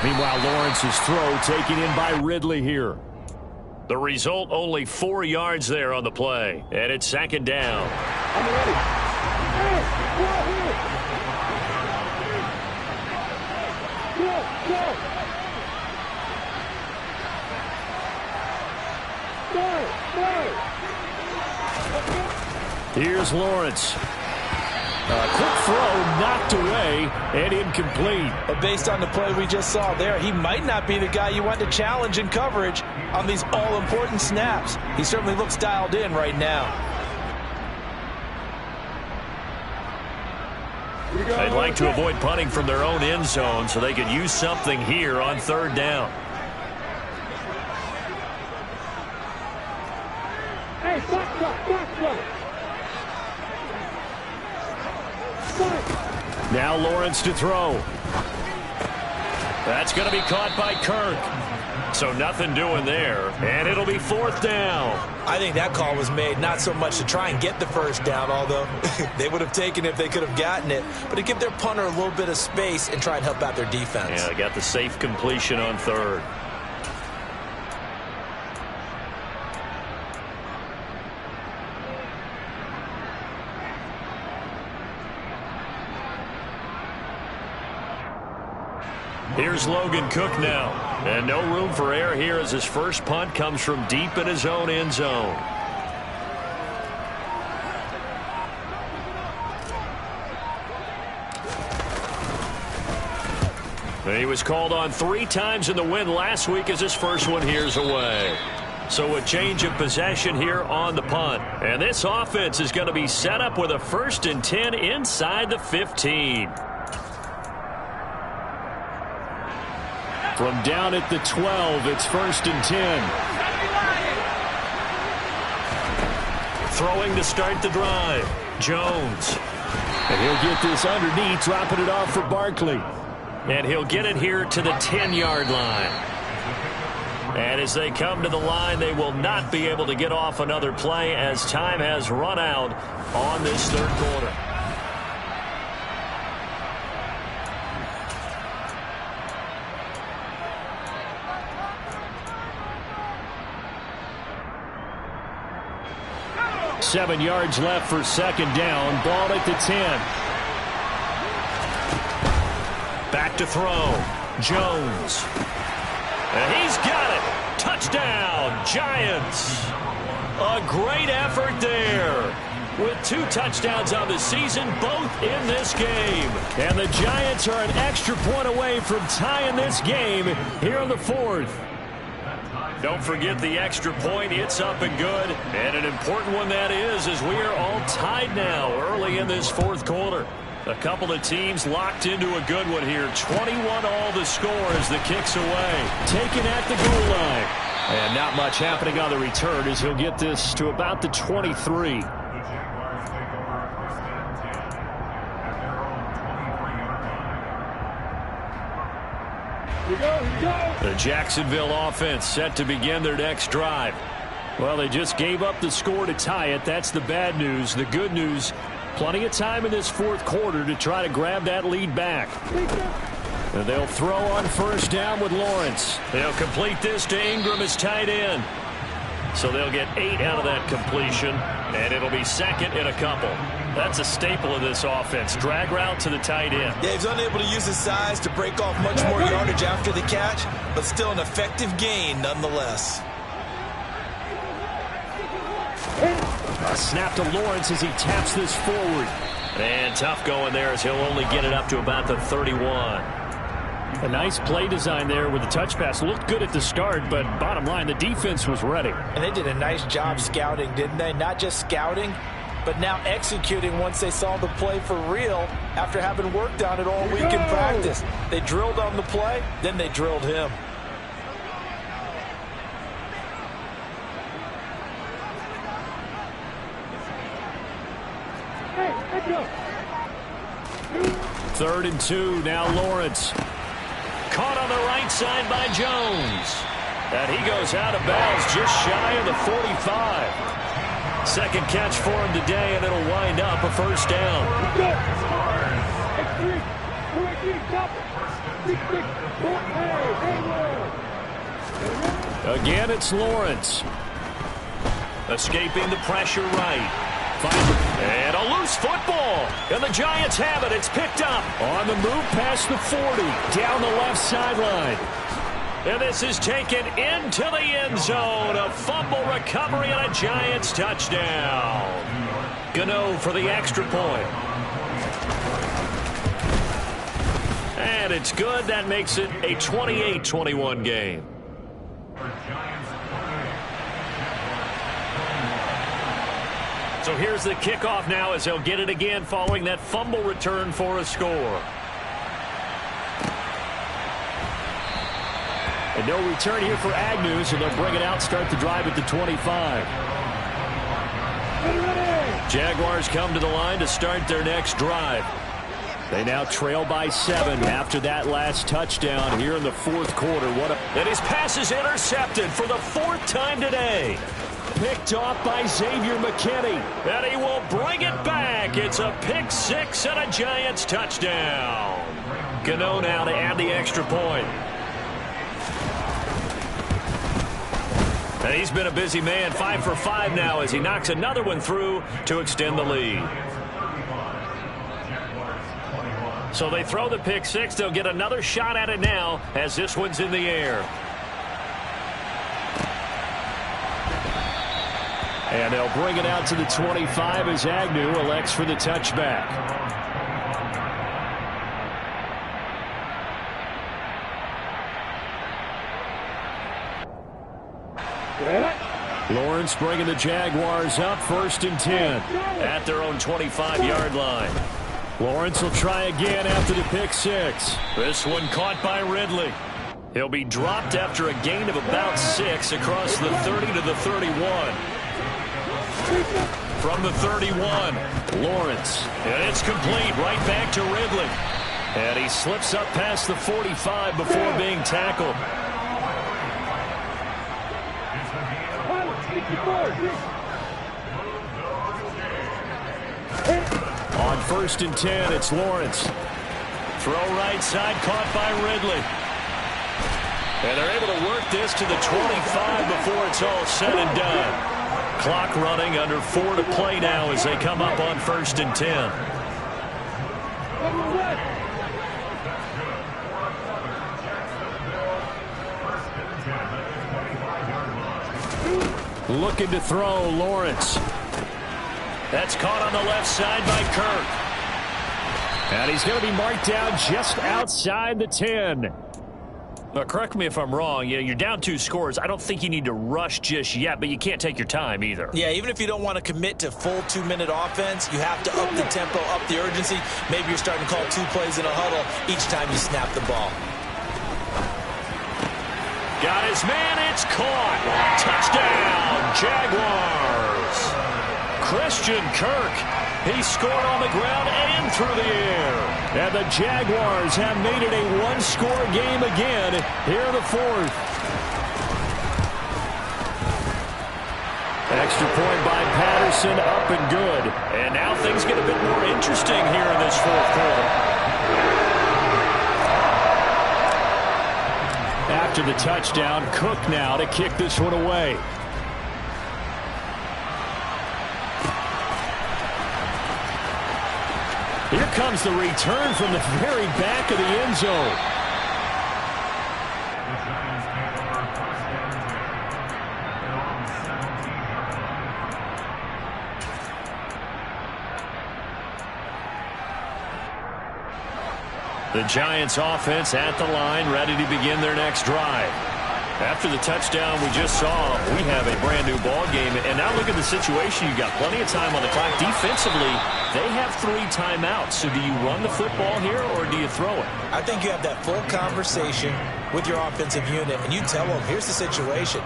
Meanwhile, Lawrence's throw taken in by Ridley here. The result, only 4 yards there on the play. And it's 2nd down. I'm ready. Hey, Here's Lawrence. A quick throw knocked away and incomplete. But based on the play we just saw there, he might not be the guy you want to challenge in coverage on these all-important snaps. He certainly looks dialed in right now. They'd like to avoid punting from their own end zone so they could use something here on 3rd down. Hey, back. Now Lawrence to throw. That's going to be caught by Kirk. So nothing doing there, and it'll be 4th down. I think that call was made not so much to try and get the 1st down, although they would have taken it if they could have gotten it, but to give their punter a little bit of space and try and help out their defense. Yeah, they got the safe completion on 3rd. Here's Logan Cook now. And no room for error here as his first punt comes from deep in his own end zone. He was called on 3 times in the win last week as his first one here's away. So a change of possession here on the punt. And this offense is going to be set up with a 1st and 10 inside the 15. From down at the 12, it's 1st and 10. Throwing to start the drive. Jones. And he'll get this underneath, dropping it off for Barkley. And he'll get it here to the 10-yard line. And as they come to the line, they will not be able to get off another play as time has run out on this 3rd quarter. Seven yards left for 2nd down. Ball at the 10. Back to throw. Jones. And he's got it. Touchdown, Giants. A great effort there. With 2 touchdowns on the season, both in this game. And the Giants are an extra point away from tying this game here in the 4th. Don't forget the extra point. It's up and good. And an important one that is, as we are all tied now early in this 4th quarter. A couple of teams locked into a good one here. 21 all the score as the kick's away. Taken at the goal line. And not much happening on the return as he'll get this to about the 23. The Jacksonville offense set to begin their next drive. Well, they just gave up the score to tie it. That's the bad news. The good news, plenty of time in this 4th quarter to try to grab that lead back. And they'll throw on 1st down with Lawrence. They'll complete this to Ingram as tight end. So they'll get 8 out of that completion, and it'll be 2nd and a couple. That's a staple of this offense. Drag route to the tight end. Yeah, he's unable to use his size to break off much more yardage after the catch, but still an effective gain nonetheless. A snap to Lawrence as he taps this forward. And tough going there as he'll only get it up to about the 31. A nice play design there with the touch pass. Looked good at the start, but bottom line, the defense was ready. And they did a nice job scouting, didn't they? Not just scouting, but now executing once they saw the play for real after having worked on it all week in practice. They drilled on the play, then they drilled him. Third and 2, now Lawrence. Caught on the right side by Jones. And he goes out of bounds just shy of the 45. Second catch for him today, and it'll wind up a 1st down. Again, it's Lawrence. Escaping the pressure right. And a loose football. And the Giants have it. It's picked up. On the move past the 40. Down the left sideline. And this is taken into the end zone. A fumble recovery and a Giants touchdown. Gano for the extra point. And it's good. That makes it a 28-21 game. So here's the kickoff now as they'll get it again following that fumble return for a score. And no return here for Agnew, so they'll bring it out, start the drive at the 25. Jaguars come to the line to start their next drive. They now trail by 7 after that last touchdown here in the fourth quarter. And his pass is intercepted for the 4th time today. Picked off by Xavier McKinney. And he will bring it back. It's a pick 6 and a Giants touchdown. Gano now to add the extra point. And he's been a busy man, 5 for 5 now as he knocks another one through to extend the lead. So they throw the pick 6. They'll get another shot at it now as this one's in the air. And they'll bring it out to the 25 as Agnew elects for the touchback. Lawrence bringing the Jaguars up, 1st and 10. At their own 25-yard line. Lawrence will try again after the pick 6. This one caught by Ridley. He'll be dropped after a gain of about 6 across the 30 to the 31. From the 31, Lawrence. And it's complete right back to Ridley. And he slips up past the 45 before being tackled. On 1st and 10, it's Lawrence. Throw right side, caught by Ridley. And they're able to work this to the 25 before it's all said and done. Clock running, under 4 to play now as they come up on 1st and 10. Looking to throw, Lawrence. That's caught on the left side by Kirk. And he's going to be marked down just outside the 10. Now, correct me if I'm wrong. You're down 2 scores. I don't think you need to rush just yet, but you can't take your time either. Yeah, even if you don't want to commit to full 2-minute offense, you have to up the tempo, up the urgency. Maybe you're starting to call 2 plays in a huddle each time you snap the ball. Got his man. It's caught. Touchdown, Jaguars. Christian Kirk. He scored on the ground and through the air. And the Jaguars have made it a 1-score game again here in the 4th. Extra point by Patterson, up and good. And now things get a bit more interesting here in this 4th quarter. After the touchdown, Cook now to kick this one away. Here comes the return from the very back of the end zone. The Giants offense at the line, ready to begin their next drive. After the touchdown we just saw, we have a brand new ball game. And now look at the situation. You've got plenty of time on the clock. Defensively, they have 3 timeouts. So do you run the football here or do you throw it? I think you have that full conversation with your offensive unit, and you tell them, here's the situation.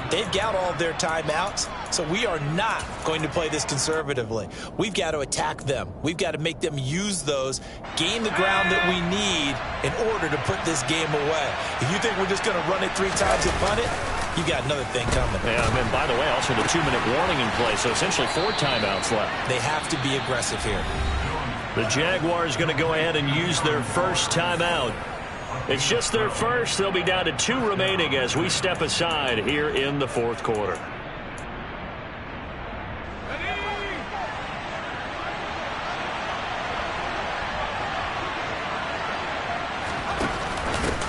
They've got all of their timeouts, so we are not going to play this conservatively. We've got to attack them. We've got to make them use those, gain the ground that we need in order to put this game away. If you think we're just going to run it 3 times and punt it, you got another thing coming. Yeah, and by the way, also the 2-minute warning in play, so essentially 4 timeouts left. They have to be aggressive here. The Jaguars going to go ahead and use their first timeout. It's just their first. They'll be down to 2 remaining as we step aside here in the fourth quarter.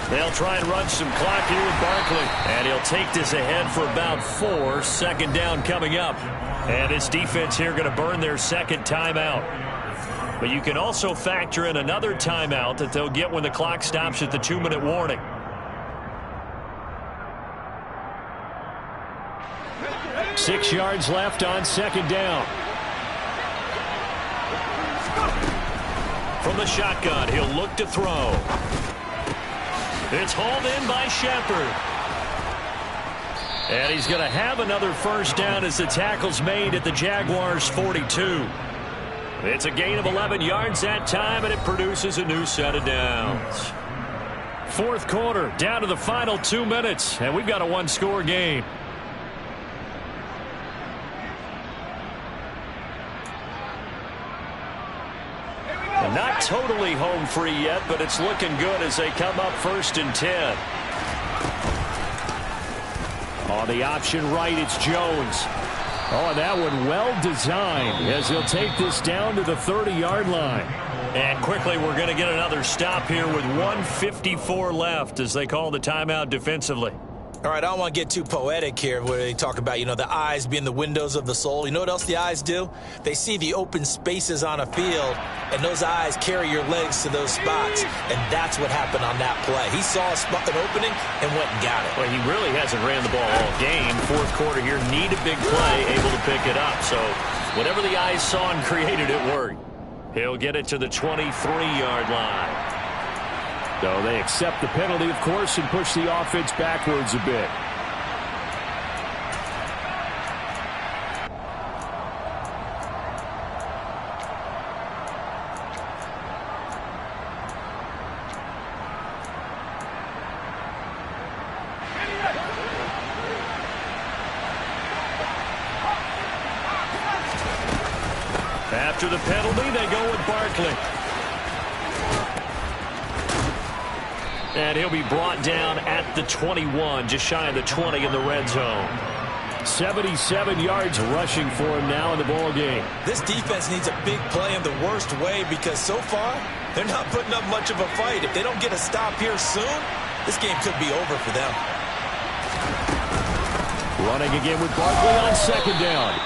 They'll try and run some clock here with Barkley. And he'll take this ahead for about 4. Second down coming up. And this defense here going to burn their second timeout. But you can also factor in another timeout that they'll get when the clock stops at the 2-minute warning. Six yards left on second down. From the shotgun, he'll look to throw. It's hauled in by Shepard. And he's going to have another first down as the tackle's made at the Jaguars' 42. It's a gain of 11 yards that time, and it produces a new set of downs. Fourth quarter, down to the final 2 minutes, and we've got a one-score game. And not totally home free yet, but it's looking good as they come up 1st and 10. On the option right, it's Jones. Oh, and that one well designed as he'll take this down to the 30-yard line. And quickly we're going to get another stop here with 1:54 left as they call the timeout defensively. All right, I don't want to get too poetic here where they talk about, the eyes being the windows of the soul. You know what else the eyes do? They see the open spaces on a field, and those eyes carry your legs to those spots. And that's what happened on that play. He saw an opening and went and got it. Well, he really hasn't ran the ball all game. Fourth quarter here, need a big play, able to pick it up. So whatever the eyes saw and created, it worked. He'll get it to the 23-yard line. So they accept the penalty, of course, and push the offense backwards a bit. After the penalty, they go with Barkley. And he'll be brought down at the 21, just shy of the 20 in the red zone. 77 yards rushing for him now in the ball game. This defense needs a big play in the worst way because so far, they're not putting up much of a fight. If they don't get a stop here soon, this game could be over for them. Running again with Barkley on second down.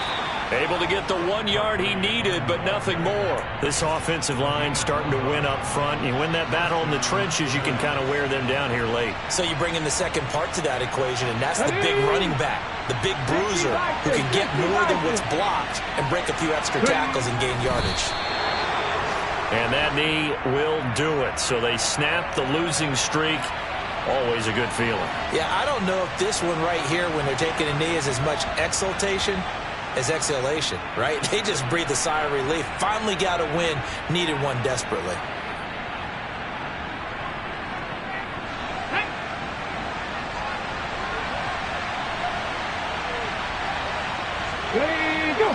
Able to get the 1 yard he needed, but nothing more. This offensive line starting to win up front. You win that battle in the trenches, you can kind of wear them down here late. So you bring in the second part to that equation, and that's the big running back, the big bruiser, who can get more than what's blocked and break a few extra tackles and gain yardage. And that knee will do it. So they snap the losing streak. Always a good feeling. Yeah, I don't know if this one right here, when they're taking a knee, is as much exultation as exhalation, right? They just breathe a sigh of relief. Finally got a win, needed one desperately. Ready, go.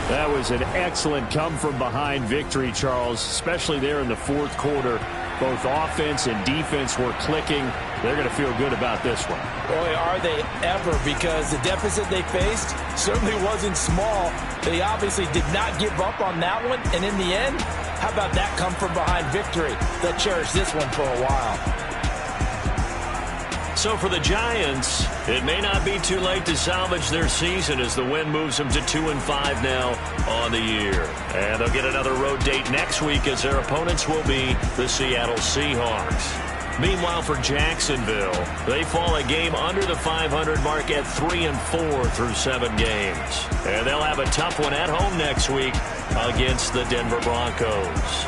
That was an excellent come-from-behind victory, Charles, especially there in the fourth quarter. Both offense and defense were clicking. They're going to feel good about this one. Boy, are they ever, because the deficit they faced certainly wasn't small. They obviously did not give up on that one, and in the end, how about that come-from-behind victory? They'll cherish this one for a while. So for the Giants, it may not be too late to salvage their season as the win moves them to 2-5 now on the year. And they'll get another road date next week as their opponents will be the Seattle Seahawks. Meanwhile, for Jacksonville, they fall a game under the 500 mark at 3-4 through 7 games. And they'll have a tough one at home next week against the Denver Broncos.